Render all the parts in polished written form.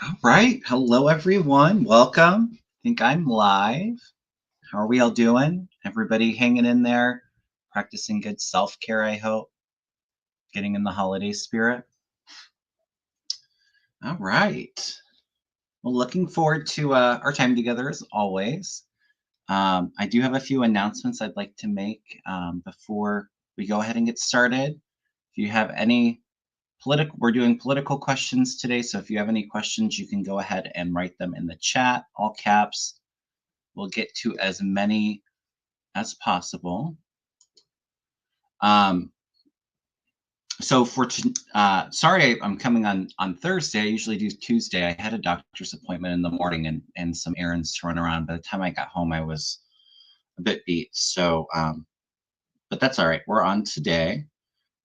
All right. Hello, everyone. Welcome. I think I'm live. How are we all doing? Everybody hanging in there, practicing good self care, I hope, getting in the holiday spirit. All right. Well, looking forward to our time together as always. I do have a few announcements I'd like to make before we go ahead and get started. If you have any we're doing political questions today. So if you have any questions, you can go ahead and write them in the chat, all caps. We'll get to as many as possible. So sorry, I'm coming on Thursday. I usually do Tuesday. I had a doctor's appointment in the morning and some errands to run around. By the time I got home, I was a bit beat. So, but that's all right. We're on today.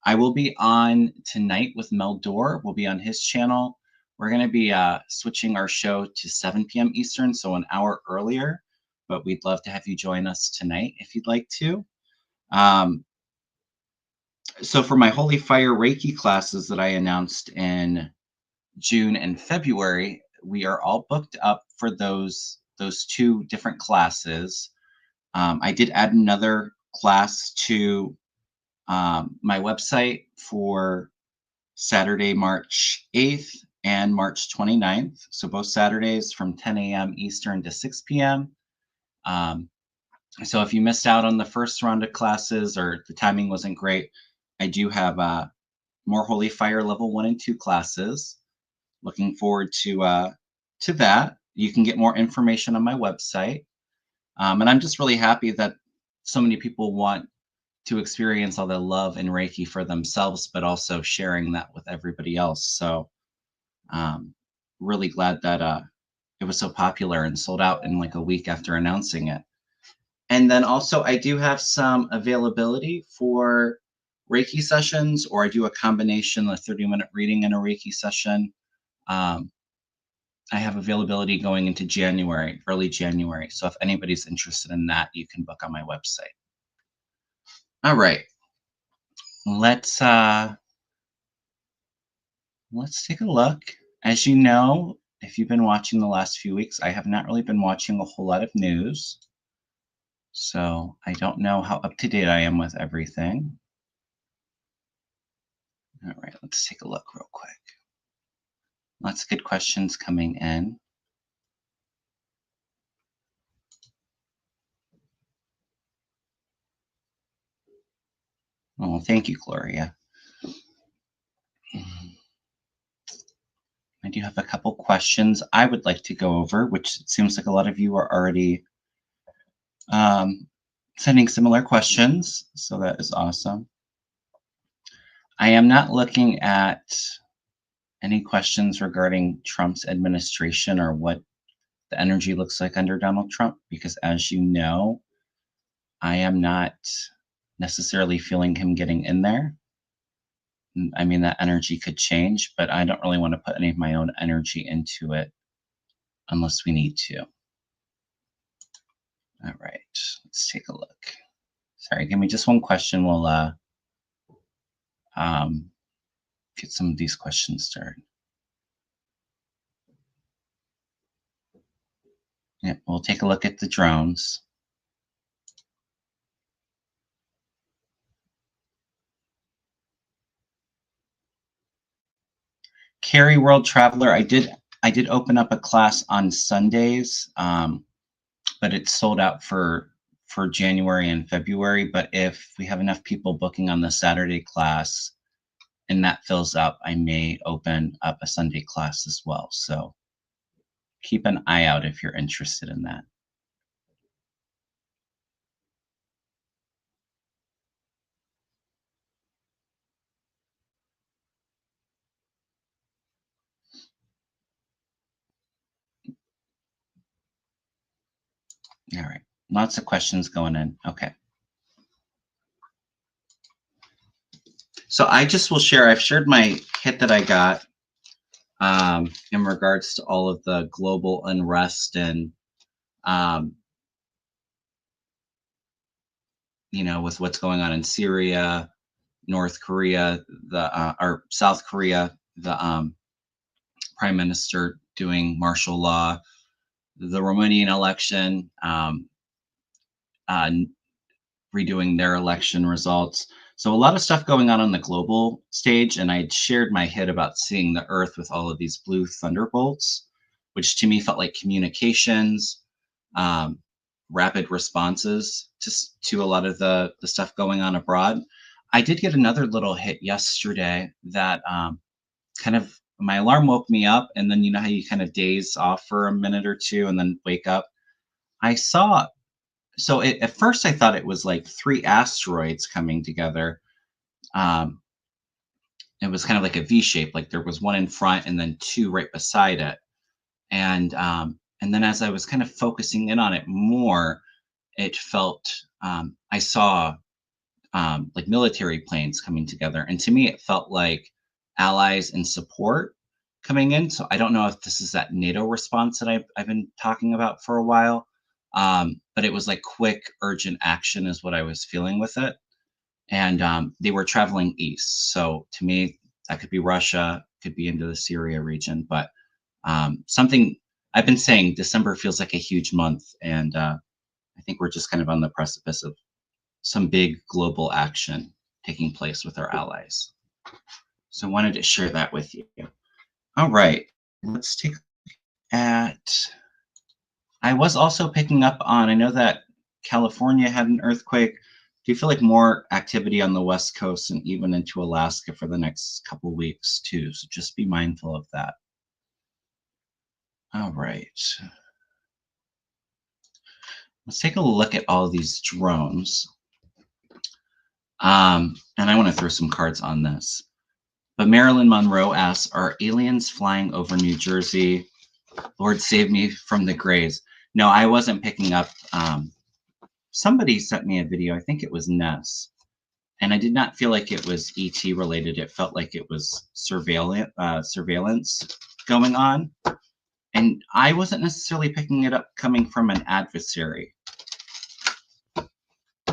I will be on tonight with Mel Dore. We'll be on his channel. We're going to be switching our show to 7 p.m. Eastern, so an hour earlier. But we'd love to have you join us tonight if you'd like to. So for my Holy Fire Reiki classes that I announced in June and February, we are all booked up for those two different classes. I did add another class to my website for Saturday, March 8th and March 29th. So both Saturdays from 10 a.m. Eastern to 6 p.m. So if you missed out on the first round of classes or the timing wasn't great, I do have more Holy Fire level 1 and 2 classes. Looking forward to that. You can get more information on my website. And I'm just really happy that so many people want to experience all the love and Reiki for themselves, but also sharing that with everybody else. So really glad that it was so popular and sold out in like a week after announcing it. And then also I do have some availability for Reiki sessions, or I do a combination, a 30-minute reading and a Reiki session. I have availability going into January, early January. So if anybody's interested in that, you can book on my website. All right. Let's take a look. As you know, if you've been watching the last few weeks, I have not really been watching a whole lot of news. So I don't know how up to date I am with everything. All right, let's take a look real quick. Lots of good questions coming in. Oh, thank you, Gloria. I do have a couple questions I would like to go over, which it seems like a lot of you are already sending similar questions. So that is awesome. I am not looking at any questions regarding Trump's administration or what the energy looks like under Donald Trump, because as you know, I am not necessarily feeling him getting in there. I mean, that energy could change, but I don't really want to put any of my own energy into it unless we need to. All right, let's take a look. Sorry, give me just one question. We'll get some of these questions started. Yeah, we'll take a look at the drones. Carrie World Traveler, I did open up a class on Sundays, but it's sold out for January and February. But if we have enough people booking on the Saturday class and that fills up, I may open up a Sunday class as well. So keep an eye out if you're interested in that. All right, lots of questions going in. Okay. So I just will share, I've shared my kit that I got in regards to all of the global unrest and, you know, with what's going on in Syria, North Korea, or South Korea, the Prime Minister doing martial law, the Romanian election, uh, redoing their election results. So a lot of stuff going on the global stage. And I shared my hit about seeing the Earth with all of these blue thunderbolts, which to me felt like communications, um, rapid responses to a lot of the stuff going on abroad. I did get another little hit yesterday that kind of my alarm woke me up, and then you know how you kind of daze off for a minute or two and then wake up. I saw at first I thought it was like three asteroids coming together. Um, it was kind of like a V shape, like there was one in front and then two right beside it. And then as I was kind of focusing in on it more, it felt I saw like military planes coming together, and to me it felt like allies and support coming in. So I don't know if this is that NATO response that I've been talking about for a while, but it was like quick, urgent action is what I was feeling with it. And they were traveling east. So to me, that could be Russia, could be into the Syria region, but something I've been saying December feels like a huge month. And I think we're just kind of on the precipice of some big global action taking place with our allies. So I wanted to share that with you. All right, let's take a look at, I was also picking up on, I know that California had an earthquake. Do you feel like more activity on the West Coast and even into Alaska for the next couple weeks too? So just be mindful of that. All right. Let's take a look at all these drones. And I want to throw some cards on this. But Marilyn Monroe asks, are aliens flying over New Jersey? Lord save me from the graves. No, I wasn't picking up. Somebody sent me a video. I think it was Ness. And I did not feel like it was ET related. It felt like it was surveillance going on. And I wasn't necessarily picking it up coming from an adversary.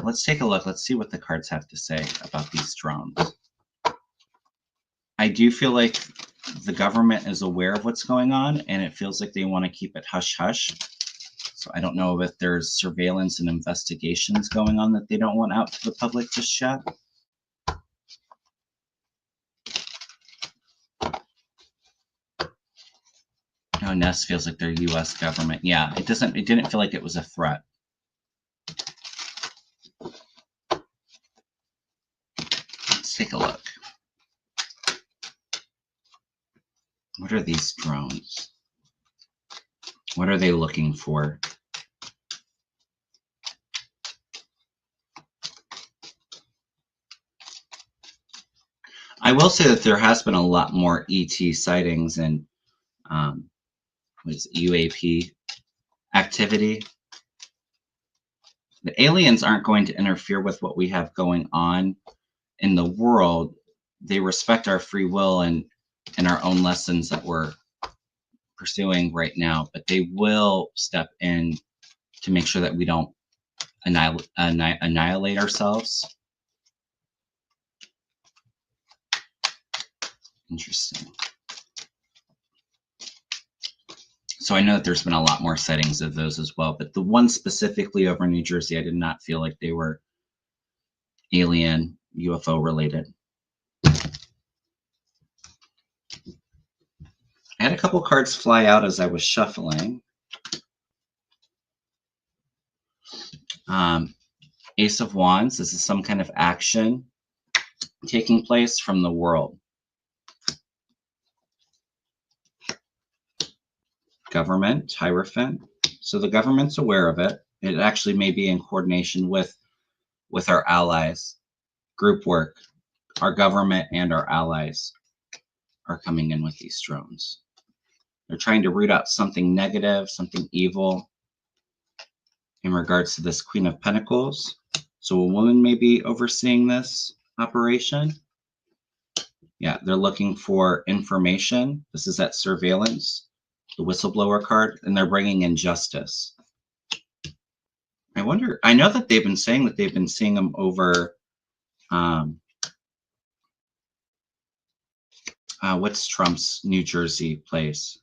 Let's take a look. Let's see what the cards have to say about these drones. I do feel like the government is aware of what's going on, and it feels like they want to keep it hush-hush. So I don't know if there's surveillance and investigations going on that they don't want out to the public just yet. Oh, Ness feels like they're U.S. government. Yeah, it didn't feel like it was a threat. Let's take a look. What are these drones? What are they looking for? I will say that there has been a lot more ET sightings and UAP activity. The aliens aren't going to interfere with what we have going on in the world. They respect our free will and our own lessons that we're pursuing right now, but they will step in to make sure that we don't annihilate ourselves. Interesting. So I know that there's been a lot more sightings of those as well, but the one specifically over New Jersey, I did not feel like they were alien UFO related. I had a couple cards fly out as I was shuffling. Ace of Wands, this is some kind of action taking place from the world. Government, Hierophant. So the government's aware of it. It actually may be in coordination with our allies. Group work. Our government and our allies are coming in with these drones. They're trying to root out something negative, something evil in regards to this Queen of Pentacles. So a woman may be overseeing this operation. Yeah, they're looking for information. This is that surveillance, the whistleblower card, and they're bringing in justice. I wonder, I know that they've been saying that they've been seeing them over, what's Trump's New Jersey place?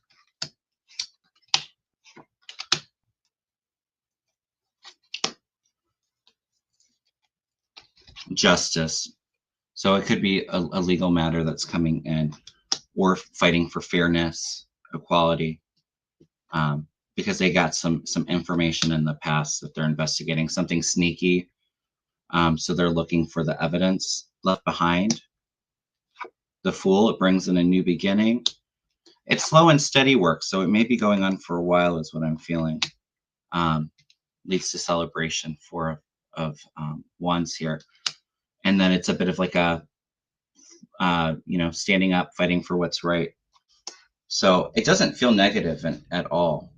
justice. So it could be a legal matter that's coming in, or fighting for fairness, equality, because they got some information in the past that they're investigating, something sneaky. So they're looking for the evidence left behind. The Fool, it brings in a new beginning. It's slow and steady work, so it may be going on for a while, is what I'm feeling. Leads to celebration, four of wands here. And then it's a bit of like a, standing up, fighting for what's right. So it doesn't feel negative at all.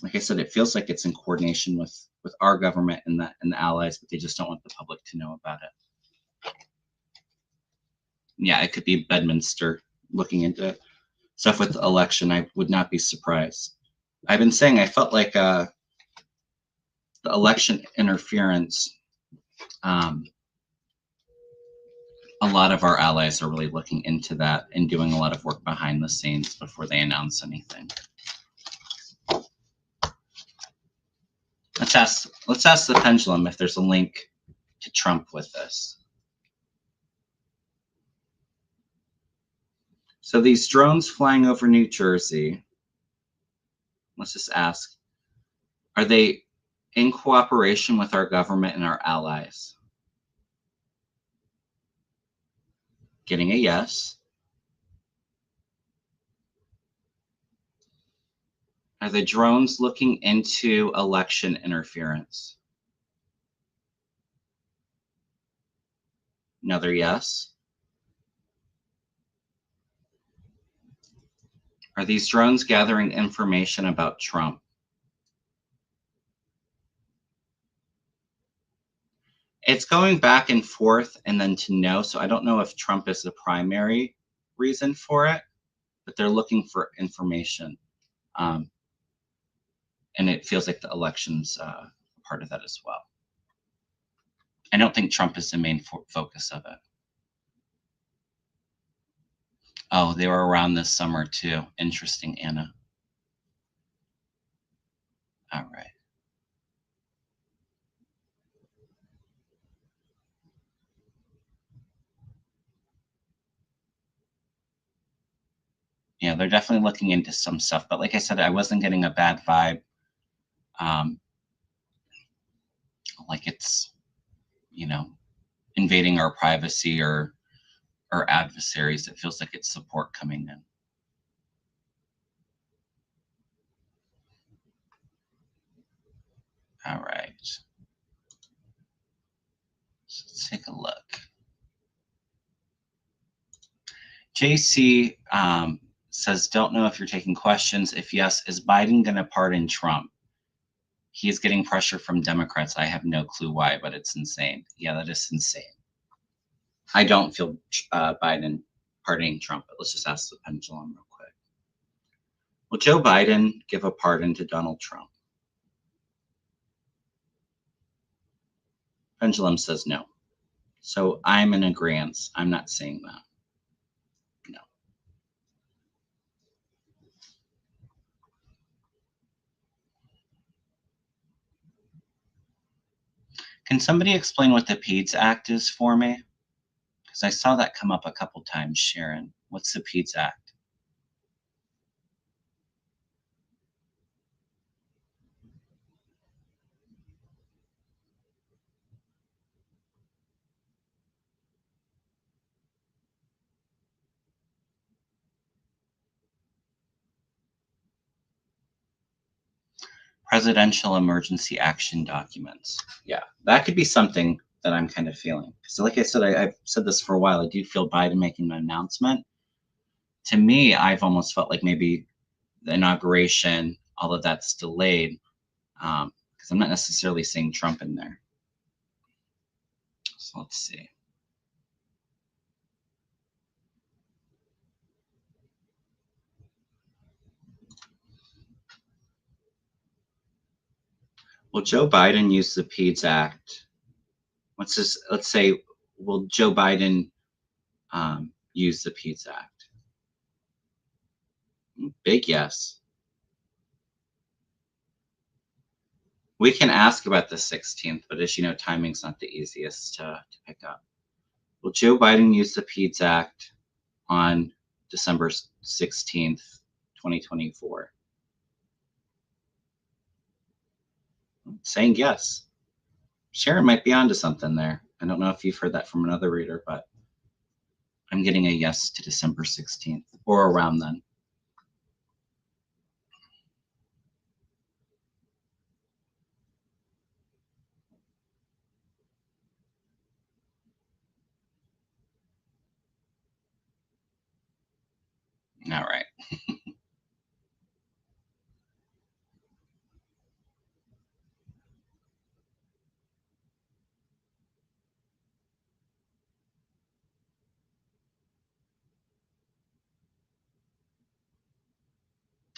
Like I said, it feels like it's in coordination with our government and the allies, but they just don't want the public to know about it. Yeah, it could be Bedminster looking into stuff with the election. I would not be surprised. I've been saying I felt like the election interference, a lot of our allies are really looking into that and doing a lot of work behind the scenes before they announce anything. Let's ask the pendulum if there's a link to Trump with this. So these drones flying over New Jersey, let's just ask, are they in cooperation with our government and our allies? Getting a yes. Are the drones looking into election interference? Another yes. Are these drones gathering information about Trump? It's going back and forth and then to no. So I don't know if Trump is the primary reason for it, but they're looking for information. And it feels like the election's part of that as well. I don't think Trump is the main focus of it. Oh, they were around this summer too. Interesting, Anna. All right. Yeah, they're definitely looking into some stuff. But like I said, I wasn't getting a bad vibe. Like it's, invading our privacy or our adversaries. It feels like it's support coming in. All right. So let's take a look. JC says, don't know if you're taking questions. If yes, is Biden going to pardon Trump? He is getting pressure from Democrats. I have no clue why, but it's insane. Yeah, that is insane. I don't feel Biden pardoning Trump, but let's just ask the pendulum real quick. Will Joe Biden give a pardon to Donald Trump? Pendulum says no. So I'm in agreement. I'm not saying that. No. Can somebody explain what the PEDS Act is for me? Because I saw that come up a couple times, Sharon. What's the PEDS Act? Presidential emergency action documents. Yeah, that could be something that I'm kind of feeling. So like I said, I've said this for a while. I do feel Biden making an announcement. To me, I've almost felt like maybe the inauguration, all of that's delayed, because I'm not necessarily seeing Trump in there. So let's see. Will Joe Biden use the PEDS Act? Let's say, will Joe Biden use the PEDS Act? Big yes. We can ask about the 16th, but as you know, timing's not the easiest to pick up. Will Joe Biden use the PEDS Act on December 16th, 2024? Saying yes. Sharon might be onto something there. I don't know if you've heard that from another reader, but I'm getting a yes to December 16th or around then. All right.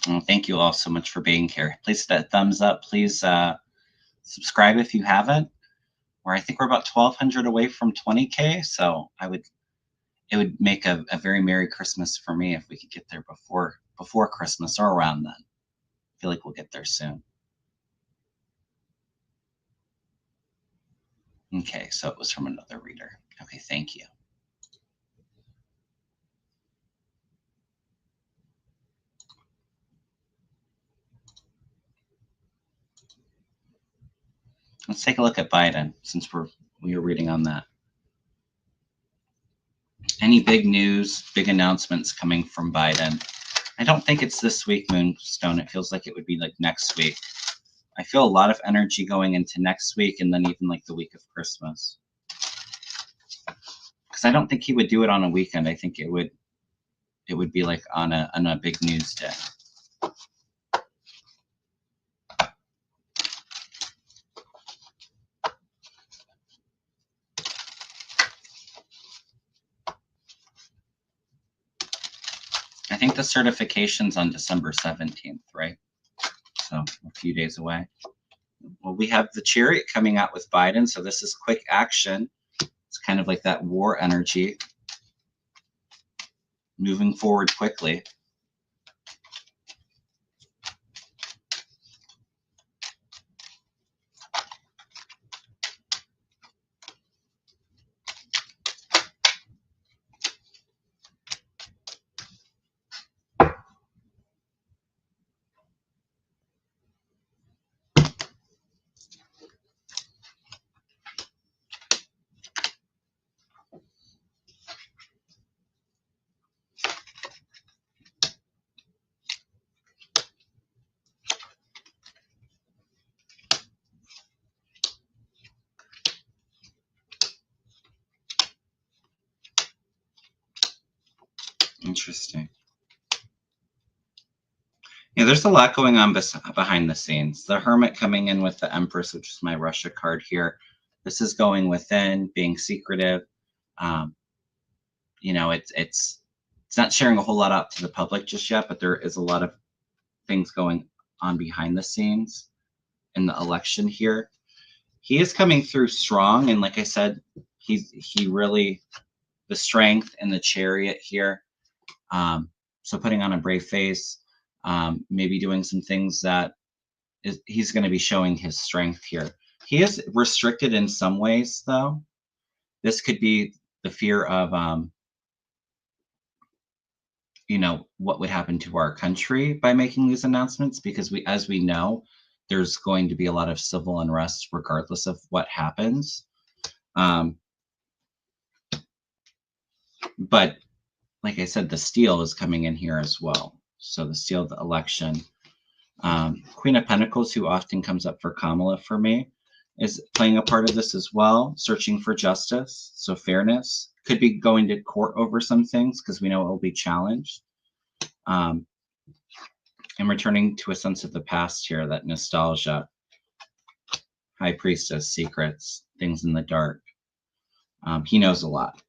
Well, thank you all so much for being here. Please hit that thumbs up. Please subscribe if you haven't. I think we're about 1,200 away from 20K. So it would make a very Merry Christmas for me if we could get there before Christmas or around then. I feel like we'll get there soon. Okay, so it was from another reader. Okay, thank you. Let's take a look at Biden since we were reading on that. Any big news, big announcements coming from Biden? I don't think it's this week, Moonstone. It feels like it would be like next week. I feel a lot of energy going into next week and then even like the week of Christmas. Because I don't think he would do it on a weekend. I think it would be like on a big news day. I think the certification's on December 17th, right? So a few days away. Well, we have the Chariot coming out with Biden, so this is quick action. It's kind of like that war energy, moving forward quickly. Interesting. Yeah, there's a lot going on behind the scenes. The Hermit coming in with the Empress, which is my Russia card here. This is going within, being secretive. You know, it's not sharing a whole lot out to the public just yet, but there is a lot of things going on behind the scenes in the election here. He is coming through strong, and like I said, he really the strength in the Chariot here. So putting on a brave face, maybe doing some things that he's going to be showing his strength here. He is restricted in some ways, though. This could be the fear of, you know, what would happen to our country by making these announcements, because as we know, there's going to be a lot of civil unrest regardless of what happens. But like I said, the steel is coming in here as well. So the steel of the election. Queen of Pentacles, who often comes up for Kamala for me, is playing a part of this as well, searching for justice. So fairness. Could be going to court over some things because we know it will be challenged. And returning to a sense of the past here, that nostalgia. High Priestess, secrets, things in the dark. He knows a lot.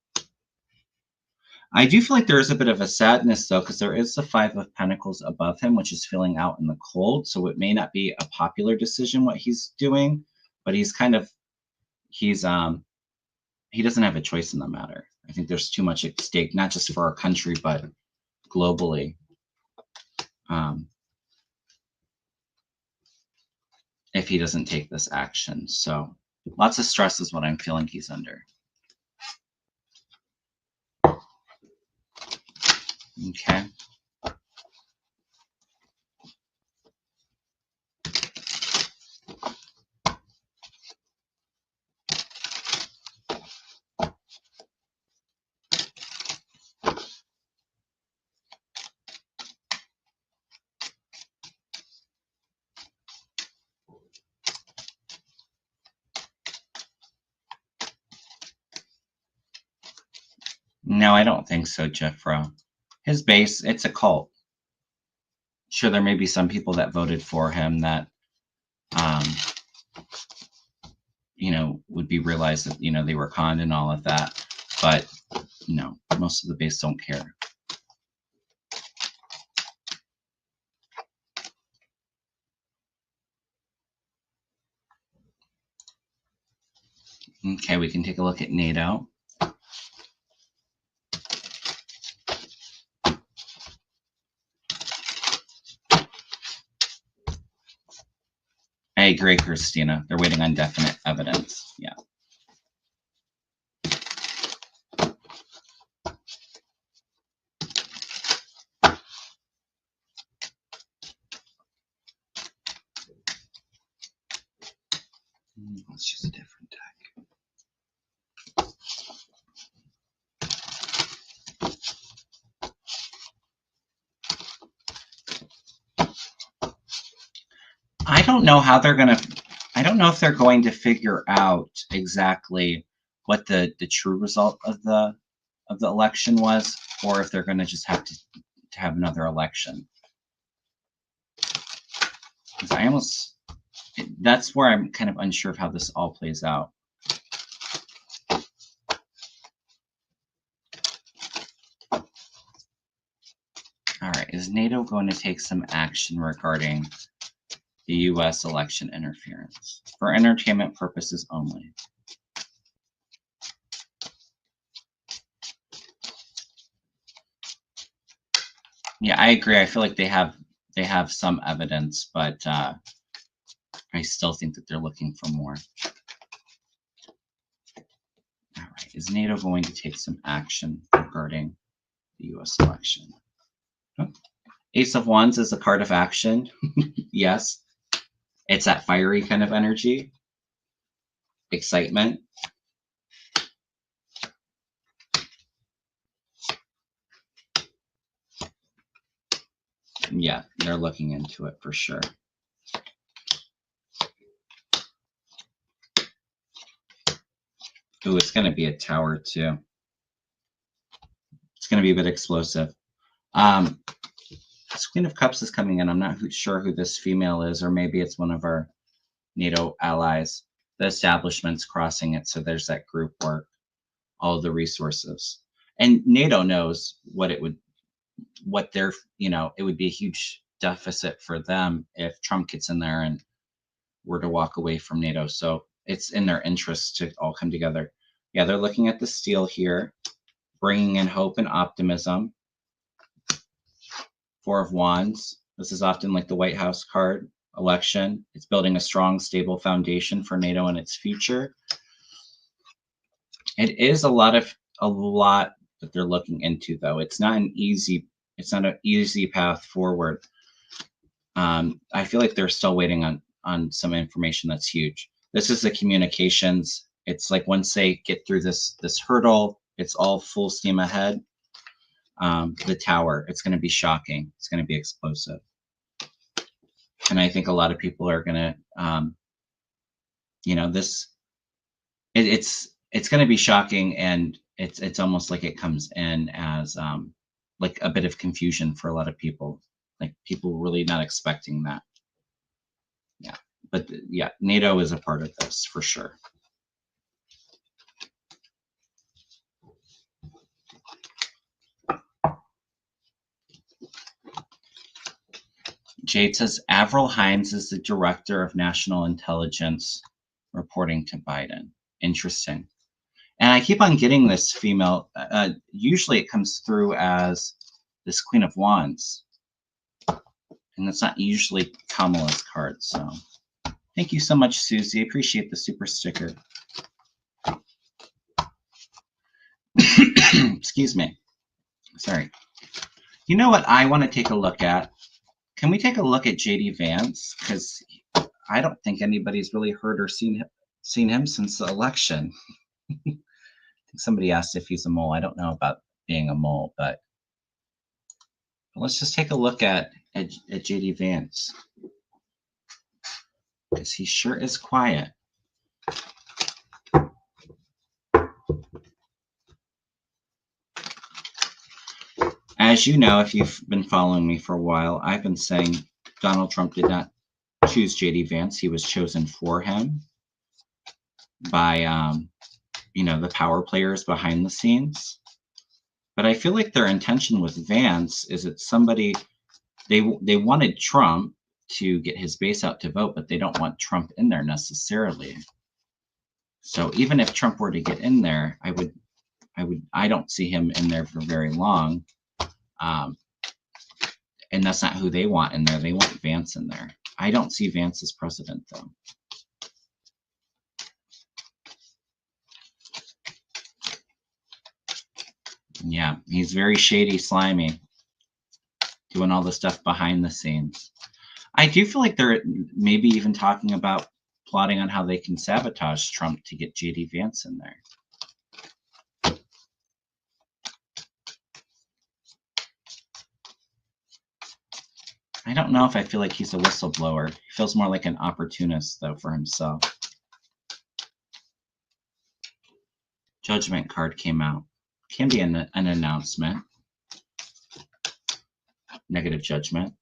I do feel like there is a bit of a sadness, though, because there is the Five of Pentacles above him, which is feeling out in the cold. So it may not be a popular decision what he's doing, but he doesn't have a choice in the matter. I think there's too much at stake, not just for our country, but globally. if he doesn't take this action. So lots of stress is what I'm feeling he's under. Okay. No, I don't think so, Jeffro. His base, it's a cult. Sure, there may be some people that voted for him that, you know, would be realized that, you know, they were conned and all of that. But no, most of the base don't care. Okay, we can take a look at NATO. I agree, Christina. They're waiting on definite evidence. Yeah. Let's use a different deck. I don't know how they're going to, I don't know if they're going to figure out exactly what the true result of the election was, or if they're going to just have to have another election. Because I almost, that's where I'm kind of unsure of how this all plays out. All right, is NATO going to take some action regarding the U.S. election interference for entertainment purposes only? Yeah, I agree. I feel like they have some evidence, but I still think that they're looking for more. All right, is NATO going to take some action regarding the U.S. election? Oh. Ace of Wands is a card of action. Yes, it's that fiery kind of energy, excitement. Yeah, they're looking into it for sure. Ooh, it's going to be a tower too. It's going to be a bit explosive. Queen of Cups is coming in. I'm not sure who this female is, or maybe it's one of our NATO allies. The establishment's crossing it, so there's that group work, all of the resources. And NATO knows what it would, what they're, you know, it would be a huge deficit for them if Trump gets in there and were to walk away from NATO. So it's in their interest to all come together. Yeah, they're looking at the steel here, bringing in hope and optimism. Four of Wands. This is often like the White House card, election. It's building a strong, stable foundation for NATO and its future. It is a lot that they're looking into, though. It's not an easy path forward. I feel like they're still waiting on some information that's huge. This is the communications. It's like once they get through this hurdle, it's all full steam ahead. The tower, it's going to be shocking. It's going to be explosive. And I think a lot of people are going to, you know, it's going to be shocking, and it's almost like it comes in as like a bit of confusion for a lot of people. Like people really not expecting that. Yeah, but yeah, NATO is a part of this for sure. Jade says Avril Haines is the director of national intelligence, reporting to Biden. Interesting. And I keep on getting this female. Usually it comes through as this Queen of Wands. And that's not usually Kamala's card. So Thank you so much, Susie. Appreciate the super sticker. Excuse me. Sorry. You know what I want to take a look at? Can we take a look at JD Vance? Because I don't think anybody's really heard or seen him since the election. I think somebody asked if he's a mole. I don't know about being a mole, but let's just take a look at JD Vance, because he sure is quiet. As you know, if you've been following me for a while, I've been saying Donald Trump did not choose JD Vance. He was chosen for him by, the power players behind the scenes. But I feel like their intention with Vance is that somebody, they wanted Trump to get his base out to vote, but they don't want Trump in there necessarily. So even if Trump were to get in there, I don't see him in there for very long. And that's not who they want in there. They want Vance in there. I don't see Vance as president, though. Yeah, he's very shady, slimy, doing all the stuff behind the scenes. I do feel like they're maybe even talking about plotting on how they can sabotage Trump to get JD Vance in there. I don't know if I feel like he's a whistleblower. He feels more like an opportunist, though, for himself. Judgment card came out. Can be an announcement. Negative judgment.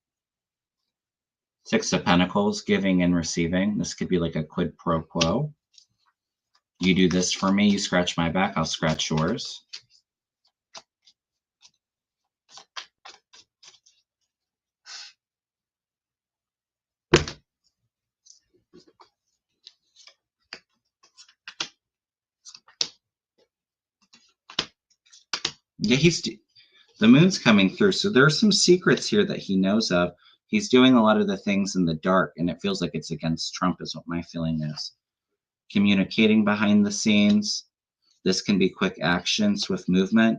Six of Pentacles, giving and receiving. This could be like a quid pro quo. You do this for me, you scratch my back, I'll scratch yours. Yeah, the moon's coming through, so there are some secrets here that he knows of. He's doing a lot of the things in the dark, and it feels like it's against Trump is what my feeling is. Communicating behind the scenes. This can be quick action, swift movement.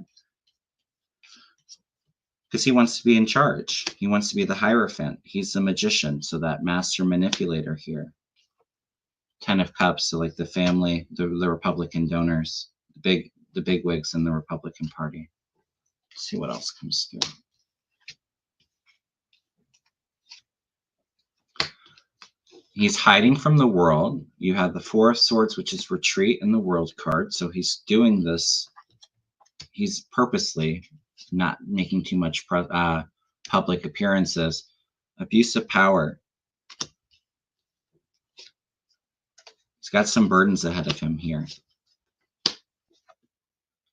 Because he wants to be in charge. He wants to be the Hierophant. He's the magician, so that master manipulator here. 10 of Cups, so like the family, the Republican donors, the big wigs in the Republican Party. Let's see what else comes through. He's hiding from the world. You have the Four of Swords, which is retreat in the World card. So he's doing this. He's purposely not making too much public appearances. Abuse of power. He's got some burdens ahead of him here.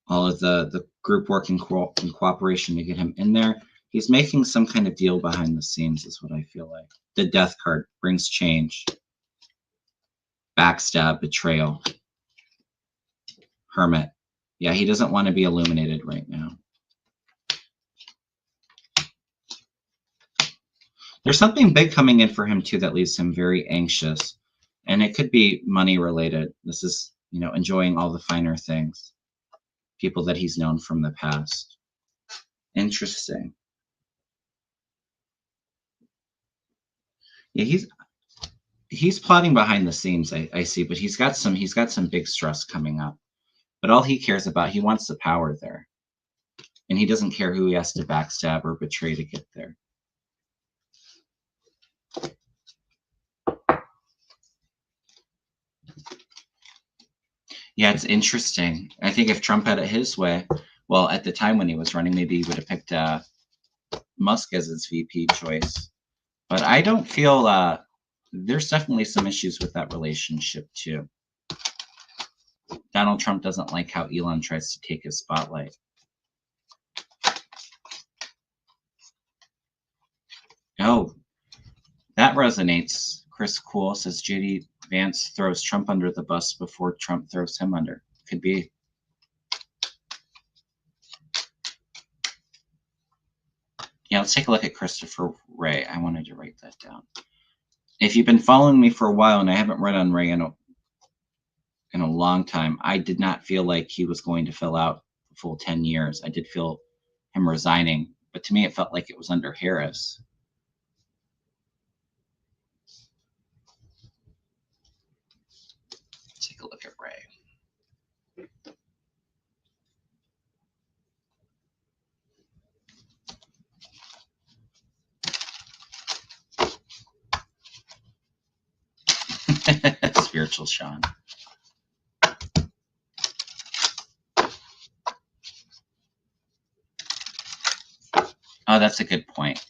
All of the group working in cooperation to get him in there. He's making some kind of deal behind the scenes is what I feel like. The Death card brings change. Backstab, betrayal. Hermit. Yeah, he doesn't want to be illuminated right now. There's something big coming in for him too that leaves him very anxious. And it could be money related. This is, enjoying all the finer things. People that he's known from the past. Interesting. Yeah, he's plotting behind the scenes, I see, but he's got some big stress coming up. But all he cares about, he wants the power there. And he doesn't care who he has to backstab or betray to get there. Yeah, it's interesting. I think if Trump had it his way, well, at the time when he was running, maybe he would have picked Musk as his VP choice. But I don't feel there's definitely some issues with that relationship too. Donald Trump doesn't like how Elon tries to take his spotlight. Oh, that resonates. Chris Cool says JD Vance throws Trump under the bus before Trump throws him under. Could be. Yeah, let's take a look at Christopher Wray. I wanted to write that down. If you've been following me for a while, and I haven't read on Wray in a long time, I did not feel like he was going to fill out the full 10 years. I did feel him resigning, but to me, it felt like it was under Harris. Take a look at Wray. Spiritual Sean. Oh, that's a good point.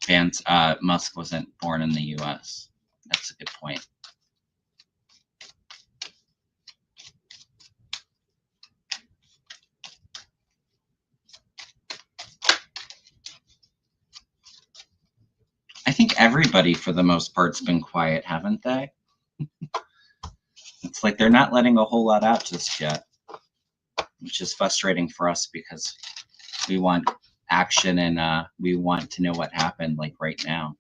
Vance, Musk wasn't born in the U.S. That's a good point. I think everybody, for the most part, has been quiet, haven't they? It's like they're not letting a whole lot out just yet, which is frustrating for us because we want action and we want to know what happened, like right now.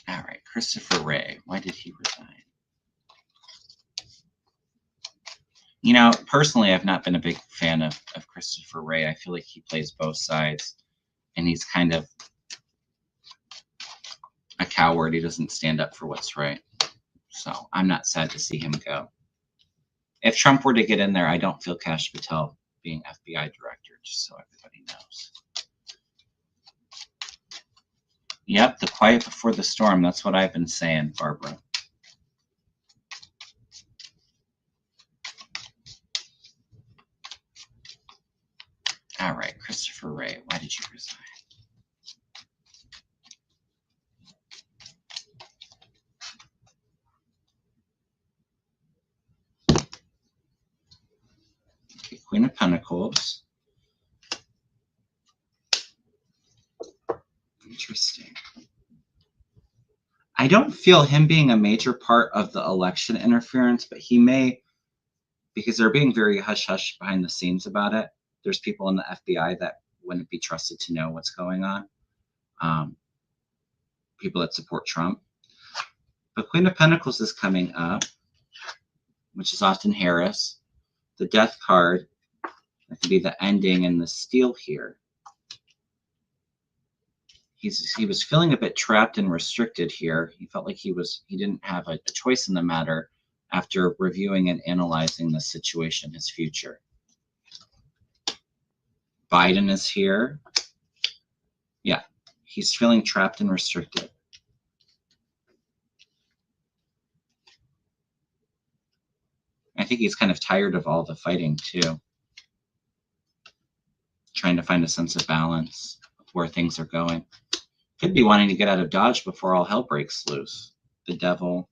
All right, Christopher Wray. Why did he resign? You know, personally, I've not been a big fan of Christopher Wray. I feel like he plays both sides, and he's kind of a coward. He doesn't stand up for what's right. So I'm not sad to see him go. If Trump were to get in there, I don't feel Kash Patel being FBI director, just so everybody knows. Yep, the quiet before the storm. That's what I've been saying, Barbara. All right, Christopher Wray, why did you resign? Okay, Queen of Pentacles. Interesting. I don't feel him being a major part of the election interference, but he may, because they're being very hush-hush behind the scenes about it. There's people in the FBI that wouldn't be trusted to know what's going on. People that support Trump. But Queen of Pentacles is coming up, which is often Harris. The Death card, that could be the ending and the steal here. He was feeling a bit trapped and restricted here. He felt like he didn't have a choice in the matter after reviewing and analyzing the situation, his future. Biden is here. Yeah, he's feeling trapped and restricted. I think he's kind of tired of all the fighting too. Trying to find a sense of balance of where things are going. Could be wanting to get out of Dodge before all hell breaks loose. The Devil.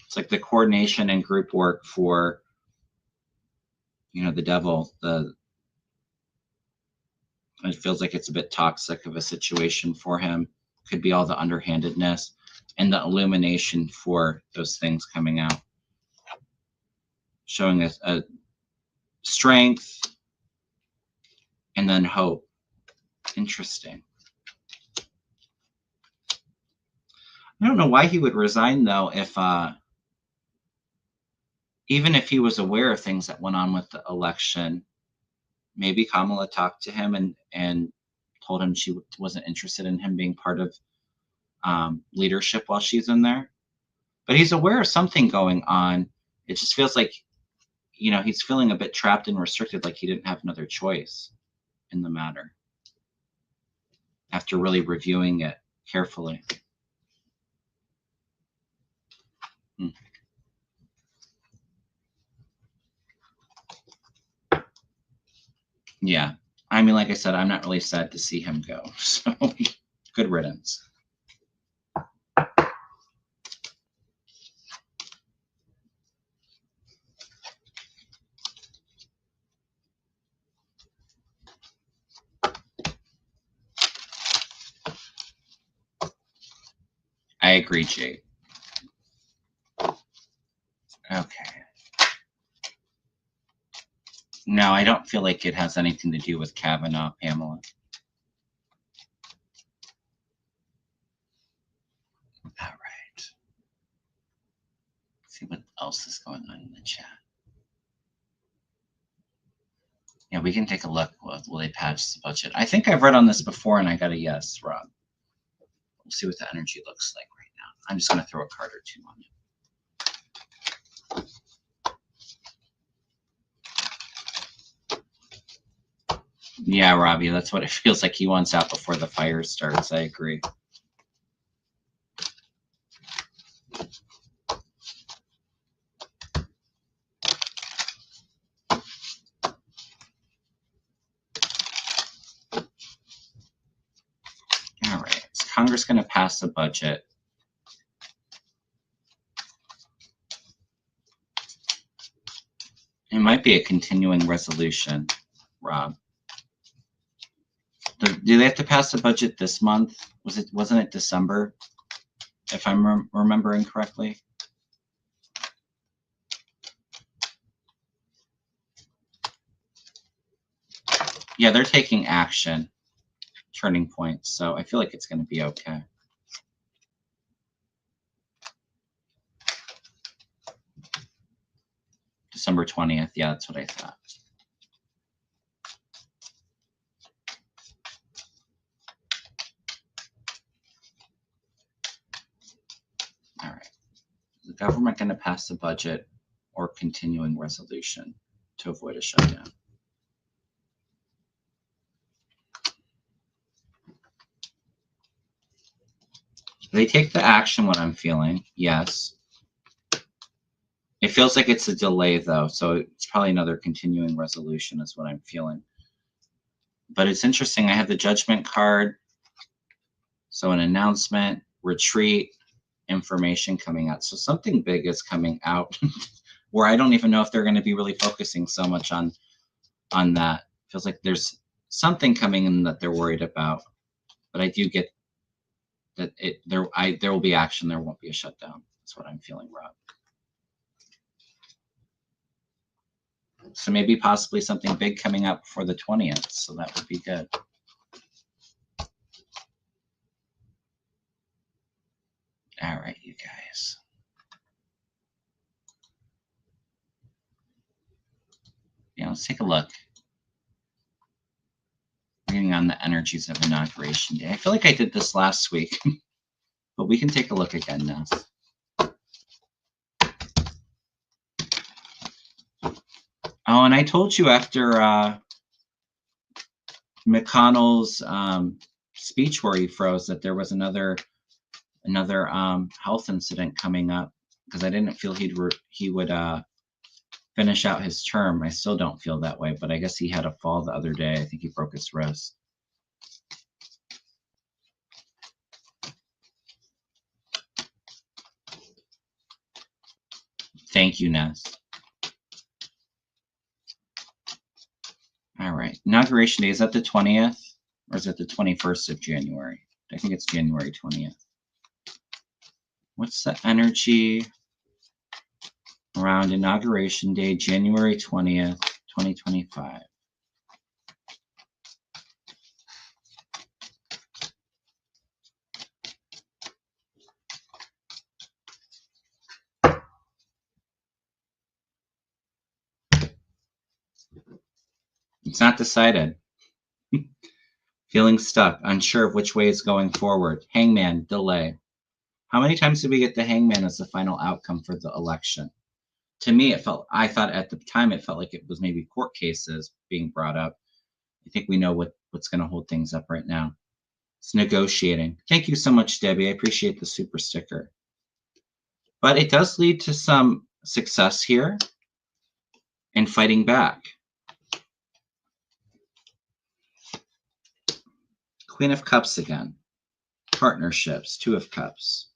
It's like the coordination and group work for, the Devil. It feels like it's a bit toxic of a situation for him. Could be all the underhandedness and the illumination for those things coming out. Showing a strength and then hope. Interesting. I don't know why he would resign, though, if even if he was aware of things that went on with the election. Maybe Kamala talked to him and told him she wasn't interested in him being part of leadership while she's in there. But he's aware of something going on. It just feels like, he's feeling a bit trapped and restricted, like he didn't have another choice in the matter after really reviewing it carefully. Yeah. I mean, like I said, I'm not really sad to see him go. So good riddance. I agree, Jade. Okay. No, I don't feel like it has anything to do with Kavanaugh, Pamela. All right. Let's see what else is going on in the chat. Yeah, we can take a look. Will they patch the budget? I think I've read on this before, and I got a yes, Rob. We'll see what the energy looks like right now. I'm just going to throw a card or two on it. Yeah, Robbie, that's what it feels like. He wants out before the fire starts. I agree. All right. Is Congress going to pass a budget? It might be a continuing resolution, Rob. Do they have to pass a budget this month? Wasn't it December, if I'm remembering correctly? Yeah, they're taking action, turning points, so I feel like it's going to be okay. December 20th, yeah, that's what I thought. All right. Is the government going to pass a budget or continuing resolution to avoid a shutdown? They take the action, what I'm feeling, yes. It feels like it's a delay, though, so it's probably another continuing resolution is what I'm feeling. But it's interesting. I have the judgment card. So an announcement, retreat, information coming out. So something big is coming out where I don't even know if they're going to be really focusing so much on that. Feels like there's something coming in that they're worried about. But I do get that there will be action. There won't be a shutdown. That's what I'm feeling, Rob. So maybe possibly something big coming up for the 20th. So that would be good. All right, you guys. Yeah, let's take a look. Bringing on the energies of Inauguration Day. I feel like I did this last week, but we can take a look again now. Oh, and I told you after McConnell's speech where he froze that there was another health incident coming up because I didn't feel he would finish out his term. I still don't feel that way, but I guess he had a fall the other day. I think he broke his wrist. Thank you, Ness. All right. Inauguration Day, is that the 20th or is it the 21st of January? I think it's January 20th. What's the energy around Inauguration Day, January 20th, 2025? It's not decided. Feeling stuck, unsure of which way is going forward. Hangman, delay. How many times did we get the hangman as the final outcome for the election? To me, I thought at the time it felt like it was maybe court cases being brought up. I think we know what's going to hold things up right now. It's negotiating. Thank you so much, Debbie. I appreciate the super sticker. But it does lead to some success here and fighting back. Queen of Cups again. Partnerships, Two of Cups.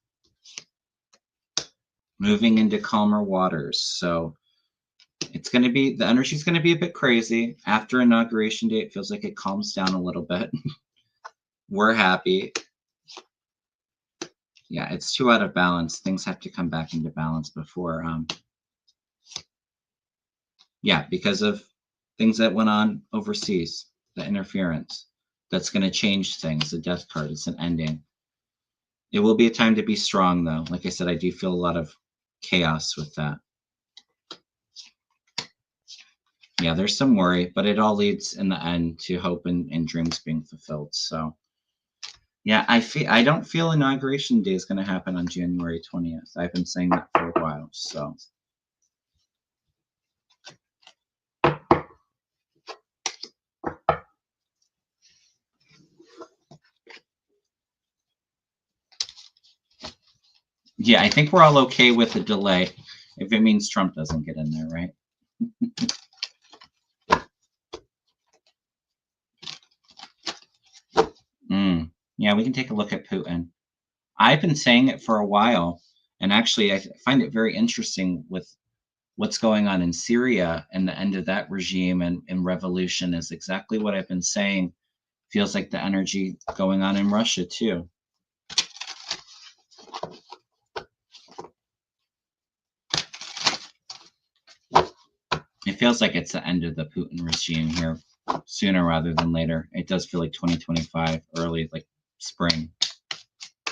Moving into calmer waters. So it's going to be, the energy is going to be a bit crazy. After Inauguration Day, it feels like it calms down a little bit. We're happy. Yeah, it's too out of balance. Things have to come back into balance before, yeah, because of things that went on overseas, the interference. That's going to change things. The death card is an ending. It will be a time to be strong, though. Like I said, I do feel a lot of chaos with that. Yeah, there's some worry, but it all leads in the end to hope and dreams being fulfilled. So, yeah, I don't feel Inauguration Day is going to happen on January 20th. I've been saying that for a while. So, yeah, I think we're all okay with the delay if it means Trump doesn't get in there, right? Yeah, we can take a look at Putin. I've been saying it for a while, and actually, I find it very interesting with what's going on in Syria and the end of that regime and revolution is exactly what I've been saying. Feels like the energy going on in Russia, too. It feels like it's the end of the Putin regime here sooner rather than later. It does feel like 2025, early, like spring,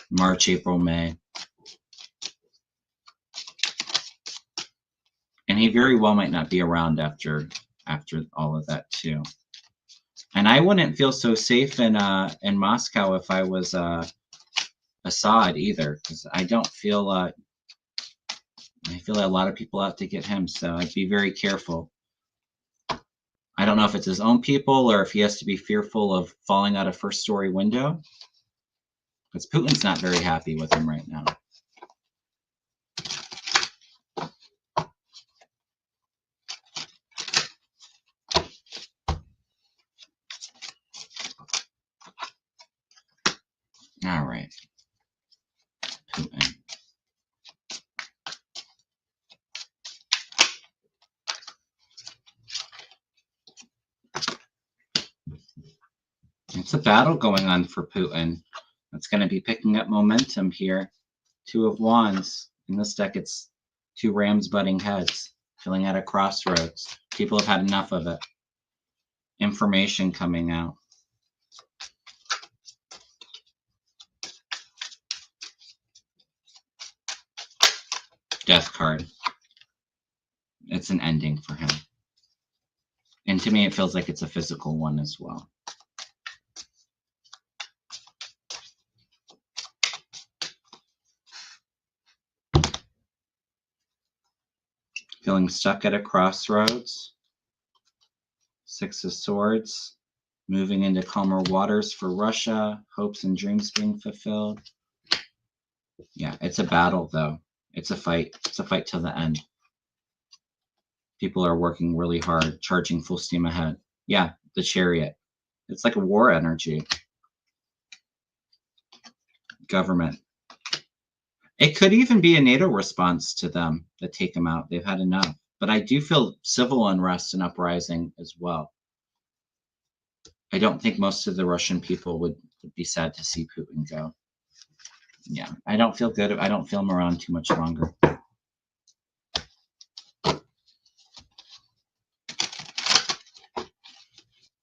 March, April, May. And he very well might not be around after all of that too. And I wouldn't feel so safe in Moscow if I was Assad either, because I don't feel I feel a lot of people out to get him, so I'd be very careful. I don't know if it's his own people or if he has to be fearful of falling out a first-story window, because Putin's not very happy with him right now. All right. Putin. It's a battle going on for Putin. It's going to be picking up momentum here. Two of Wands. In this deck, it's two rams butting heads, feeling at a crossroads. People have had enough of it. Information coming out. Death card. It's an ending for him. And to me, it feels like it's a physical one as well. Feeling stuck at a crossroads. Six of Swords. Moving into calmer waters for Russia. Hopes and dreams being fulfilled. Yeah, it's a battle, though. It's a fight. It's a fight till the end. People are working really hard, charging full steam ahead. Yeah, the Chariot. It's like a war energy. Government. It could even be a NATO response to them that take them out. They've had enough. But I do feel civil unrest and uprising as well. I don't think most of the Russian people would be sad to see Putin go. Yeah, I don't feel good. I don't feel him around too much longer.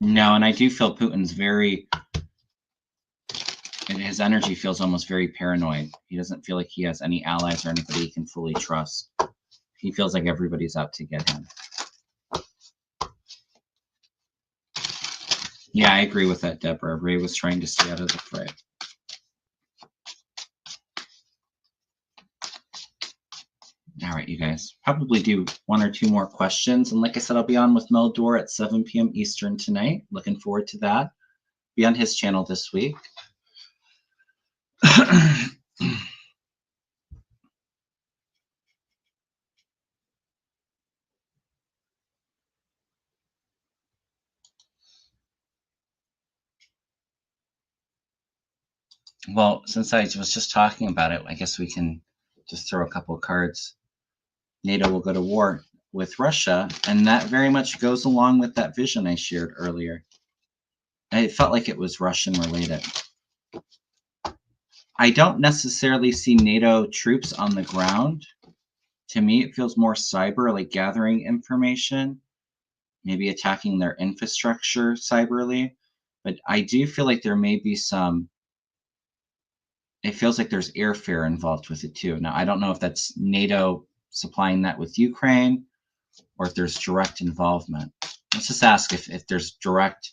No, and I do feel Putin's his energy feels almost very paranoid. He doesn't feel like he has any allies or anybody he can fully trust. He feels like everybody's out to get him. Yeah, I agree with that, Deborah. Wray was trying to stay out of the fray. All right, you guys. Probably do one or two more questions. And like I said, I'll be on with Meldor at 7 p.m. Eastern tonight. Looking forward to that. Be on his channel this week. Well, since I was just talking about it, I guess we can just throw a couple of cards. NATO will go to war with Russia, and that very much goes along with that vision I shared earlier. It felt like it was Russian related. I don't necessarily see NATO troops on the ground. To me, it feels more cyber, like gathering information, maybe attacking their infrastructure cyberly. But I do feel like there may be some, it feels like there's airfare involved with it too. Now, I don't know if that's NATO supplying that with Ukraine or if there's direct involvement. Let's just ask if there's direct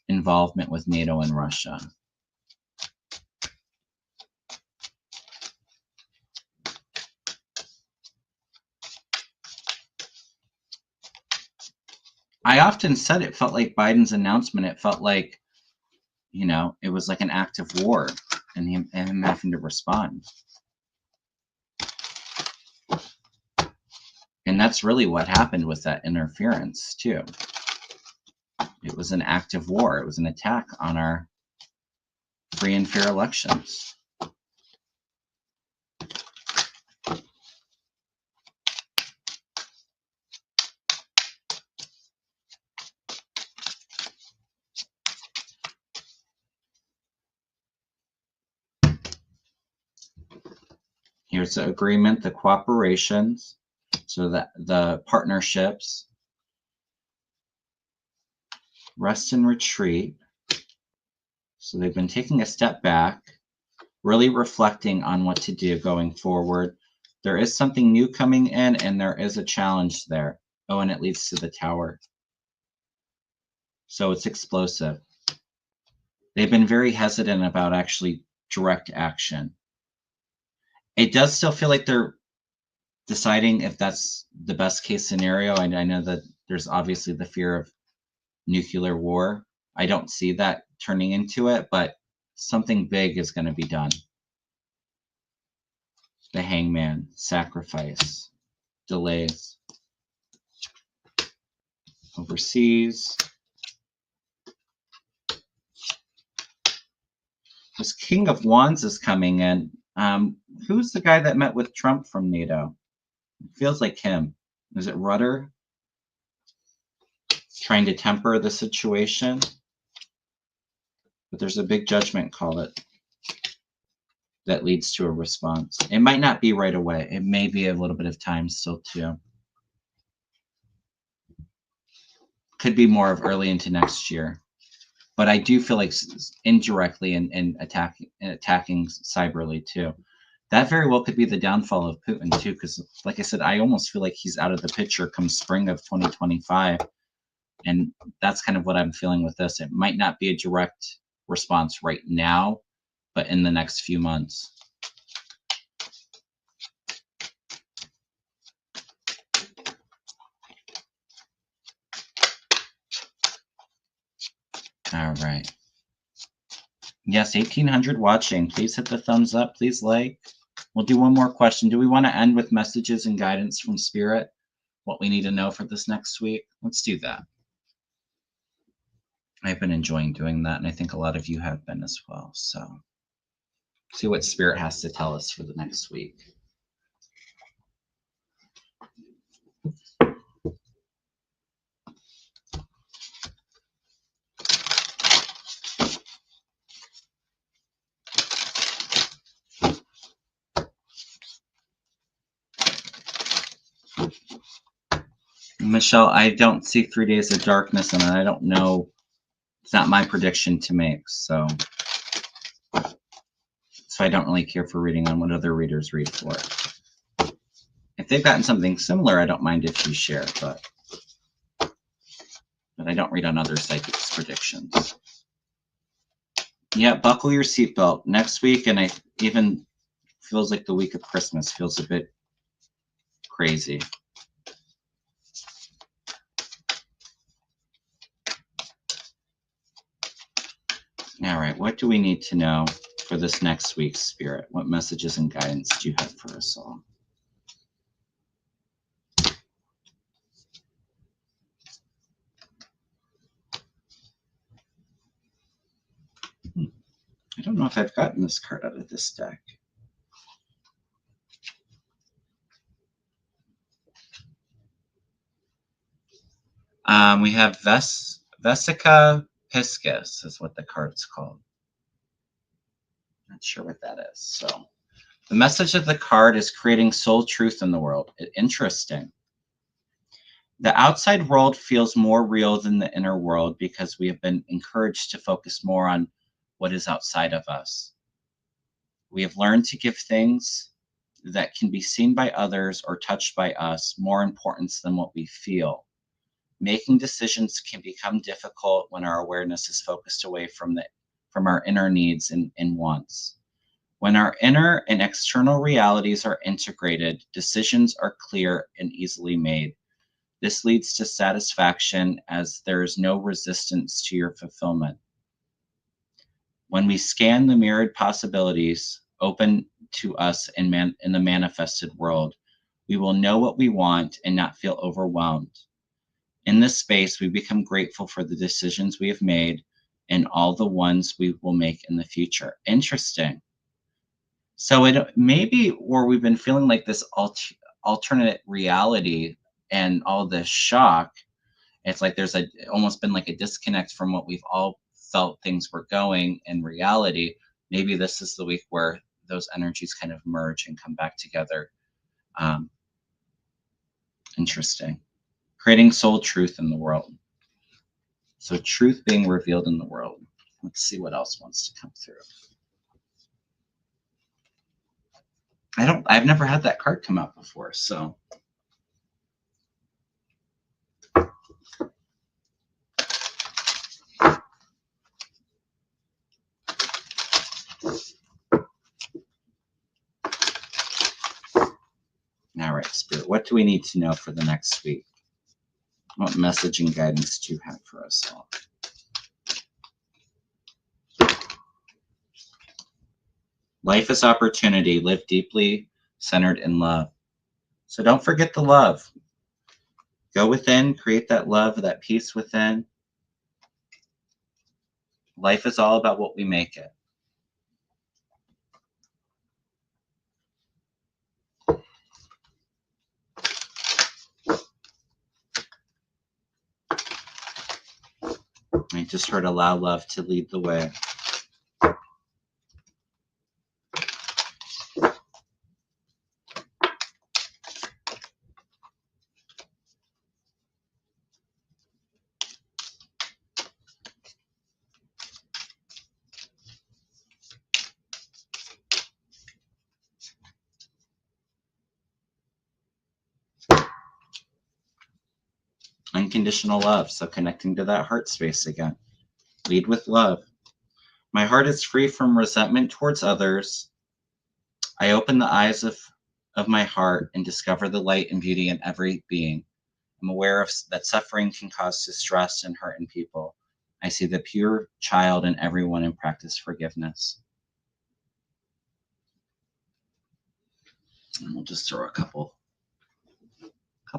involvement with NATO and Russia. I often said it felt like Biden's announcement, it felt like, you know, it was like an act of war and him having to respond. And that's really what happened with that interference, too. It was an act of war. It was an attack on our free and fair elections. Here's the agreement, the cooperations, so that the partnerships, rest and retreat. So they've been taking a step back, really reflecting on what to do going forward. There is something new coming in, and there is a challenge there. Oh, and it leads to the tower. So it's explosive. They've been very hesitant about actually direct action. It does still feel like they're deciding if that's the best case scenario. I know that there's obviously the fear of nuclear war. I don't see that turning into it, but something big is going to be done. The hangman, sacrifice, delays. Overseas. This King of Wands is coming in. Who's the guy that met with Trump from NATO? It feels like him. Is it Rudder? Trying to temper the situation. But there's a big judgment call that leads to a response. It might not be right away. It may be a little bit of time still too. Could be more of early into next year. But I do feel like indirectly and attacking cyberly too. That very well could be the downfall of Putin too, because like I said, I almost feel like he's out of the picture come spring of 2025. And that's kind of what I'm feeling with this. It might not be a direct response right now, but in the next few months. All right. Yes, 1,800 watching. Please hit the thumbs up. Please like. We'll do one more question. Do we want to end with messages and guidance from Spirit? What we need to know for this next week? Let's do that. I've been enjoying doing that, and I think a lot of you have been as well. So, see what Spirit has to tell us for the next week. Michelle, I don't see 3 days of darkness, and I don't know. It's not my prediction to make, so I don't really care for reading on what other readers read for it. If they've gotten something similar, I don't mind if you share, but I don't read on other psychics' predictions. Yeah, buckle your seatbelt. Next week, and I even feels like the week of Christmas feels a bit crazy. All right, what do we need to know for this next week's Spirit? What messages and guidance do you have for us all? I don't know if I've gotten this card out of this deck. We have Vesica Piscis is what the card's called. Not sure what that is. So the message of the card is creating soul truth in the world. Interesting. The outside world feels more real than the inner world because we have been encouraged to focus more on what is outside of us. We have learned to give things that can be seen by others or touched by us more importance than what we feel. Making decisions can become difficult when our awareness is focused away from our inner needs and wants. When our inner and external realities are integrated, decisions are clear and easily made. This leads to satisfaction as there is no resistance to your fulfillment. When we scan the mirrored possibilities open to us in the manifested world, we will know what we want and not feel overwhelmed. In this space, we become grateful for the decisions we have made and all the ones we will make in the future. Interesting. So it may be where we've been feeling like this alternate reality and all this shock. It's like there's almost been like a disconnect from what we've all felt things were going in reality. Maybe this is the week where those energies kind of merge and come back together. Interesting. Creating soul truth in the world. So truth being revealed in the world. Let's see what else wants to come through. I've never had that card come out before, so. All right, Spirit, what do we need to know for the next week? What message and guidance do you have for us all? Life is opportunity. Live deeply, centered in love. So don't forget the love. Go within, create that love, that peace within. Life is all about what we make it. I just heard allow love to lead the way. Unconditional love. So connecting to that heart space again. Lead with love. My heart is free from resentment towards others. I open the eyes of my heart and discover the light and beauty in every being. I'm aware of that suffering can cause distress and hurt in people. I see the pure child in everyone and practice forgiveness. And we'll just throw a couple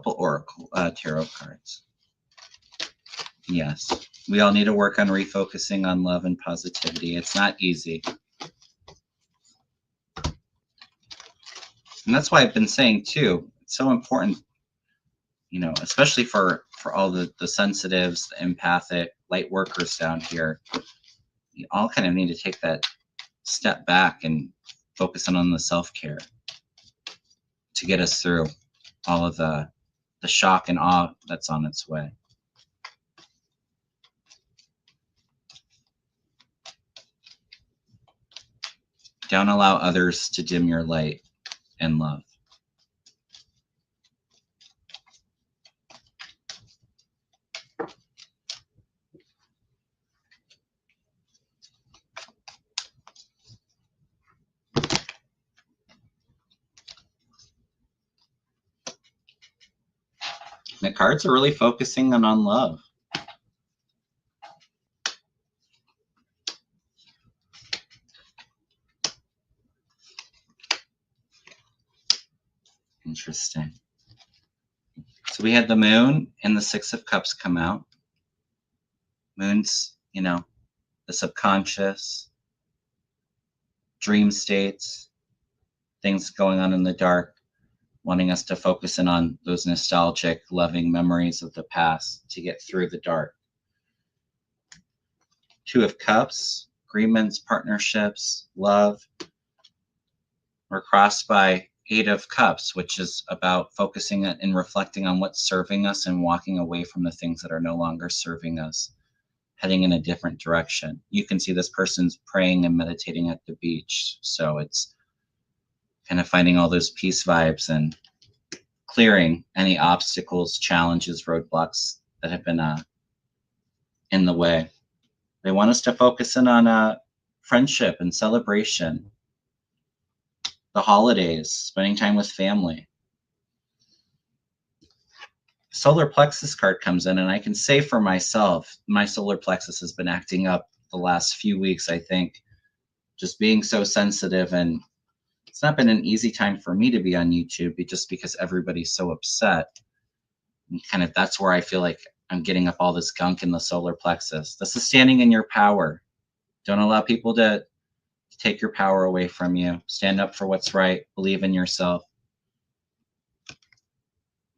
oracle tarot cards. Yes, we all need to work on refocusing on love and positivity. It's not easy. And that's why I've been saying too, it's so important, especially for all the sensitives, the empathic, light workers down here. You all kind of need to take that step back and focus on the self-care to get us through all of the shock and awe that's on its way. Don't allow others to dim your light and love. The cards are really focusing on love. Interesting. So we had the moon and the Six of Cups come out. Moon's, the subconscious, dream states, things going on in the dark, wanting us to focus in on those nostalgic, loving memories of the past to get through the dark. Two of Cups, agreements, partnerships, love. We're crossed by 8 of Cups, which is about focusing and reflecting on what's serving us and walking away from the things that are no longer serving us, heading in a different direction. You can see this person's praying and meditating at the beach. So it's kind of finding all those peace vibes and clearing any obstacles, challenges, roadblocks that have been in the way. They want us to focus in on friendship and celebration, the holidays, spending time with family. Solar plexus card comes in, and I can say for myself, my solar plexus has been acting up the last few weeks, I think, just being so sensitive, and it's not been an easy time for me to be on YouTube just because everybody's so upset. And kind of that's where I feel like I'm getting up all this gunk in the solar plexus. This is standing in your power. Don't allow people to take your power away from you. Stand up for what's right. Believe in yourself.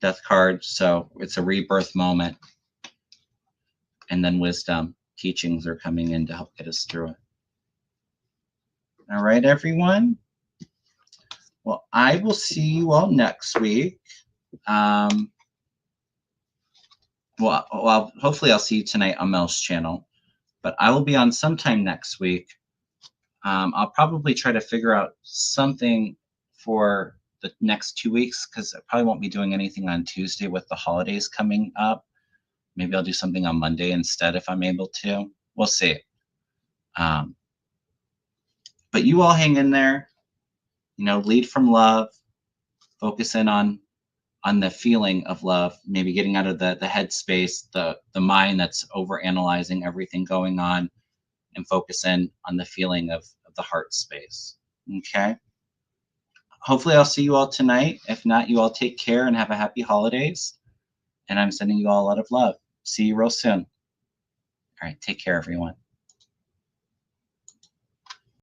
Death card, so it's a rebirth moment. And then wisdom, teachings are coming in to help get us through it. All right, everyone. Well, I will see you all next week. Well, hopefully I'll see you tonight on Mel's channel, but I will be on sometime next week. I'll probably try to figure out something for the next 2 weeks because I probably won't be doing anything on Tuesday with the holidays coming up. Maybe I'll do something on Monday instead if I'm able to. We'll see. But you all hang in there. You know, lead from love. Focus in on the feeling of love. Maybe getting out of the headspace, the mind that's over analyzing everything going on, and focus in on the feeling of the heart space. Okay. Hopefully I'll see you all tonight. If not, you all take care and have a happy holidays. And I'm sending you all a lot of love. See you real soon. All right. Take care, everyone.